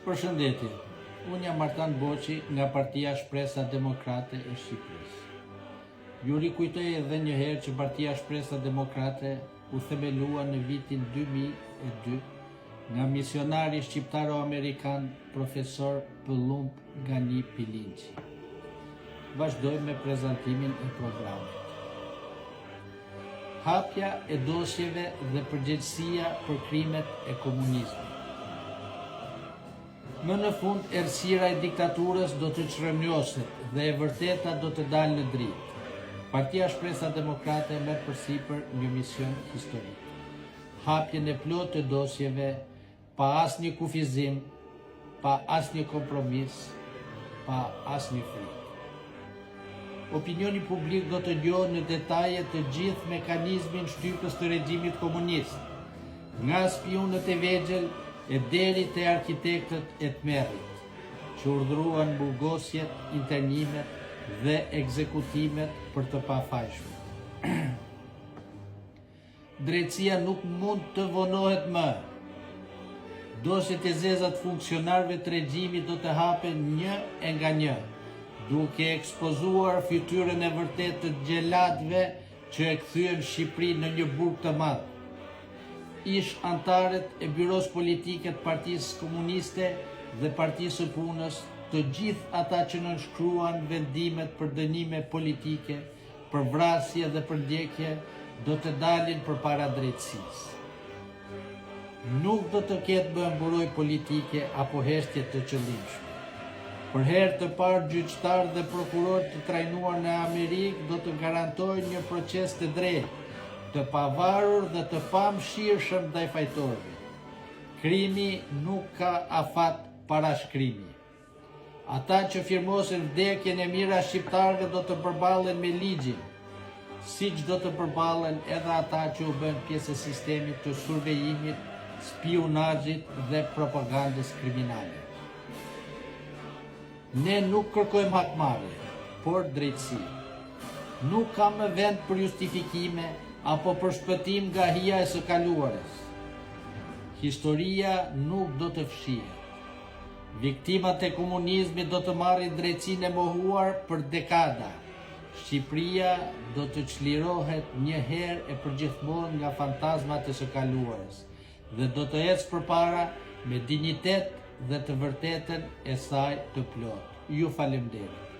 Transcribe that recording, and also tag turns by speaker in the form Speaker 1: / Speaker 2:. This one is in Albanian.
Speaker 1: Përshëndetje, unë jam Martan Boqi nga Partia Shpresa Demokrate e Shqipërisë. Ju rikujtoj edhe një herë që Partia Shpresa Demokrate u themelua në vitin 2002 nga misionari shqiptaro-amerikan profesor Pëllumb Gani Pilinçi. Vazhdojmë me prezantimin e programit. Hapja e dosjeve dhe përgjegjësia për krimet e komunizmit. Më në fund, errësira e diktaturës do të çrëmjoset dhe e vërteta do të dalë në dritë. Partia Shpresa Demokrate merr përsipër një mision historik. Hapjen e plotë të dosjeve, pa asnjë kufizim, pa asnjë kompromis, pa asnjë frikë. Opinioni publik do të njohë në detaje të gjithë mekanizmin shtypës të regjimit komunist, nga spionët e vegjël e deri te arkitektët e tmerrit, që urdhruan burgosjet, internimet dhe ekzekutimet për të pafajshme. Drejtësia nuk mund të vonohet më. Dosjet e zeza të funksionarëve të regjimit do të hapen një e nga një, duke ekspozuar fytyrën e vërtetë të gjelatëve që e kthyen Shqipërinë në një burg të madh. Ish antarët e byros politike të Partisë Komuniste dhe Partisë së Punës, të gjithë ata që nënshkruan vendimet për dënime politike, për vrasje dhe për ndjekje, do të dalin përpara drejtësisë. Nuk do të ketë më mburoj politike apo heshtje të qëllimshme. Për herë të parë, gjyqtarë dhe prokurorë të trajnuar në Amerikë do të garantojnë një proces të drejtë, të pavarur dhe të pamëshirshëm ndaj fajtorëve. Krimi nuk ka afat parashkrimi. Ata që firmosin vdekjen e mira shqiptarëve do të përballen me ligjin, siç do të përballen edhe ata që u bën pjesë e sistemit të survejimit, spionazhit dhe propagandës kriminale. Ne nuk kërkojmë hakmarrje, por drejtësi. Nuk ka më vend për justifikime apo për shpëtim nga hija e së kaluarës. Historia nuk do të fshihet. Viktimat e komunizmit do të marrin drejtësinë e mohuar për dekada. Shqipëria do të çlirohet një herë e përgjithmonë nga fantazmat e së kaluarës dhe do të ecë përpara me dinjitet dhe të vërtetën e saj të plotë. Ju falemnderit.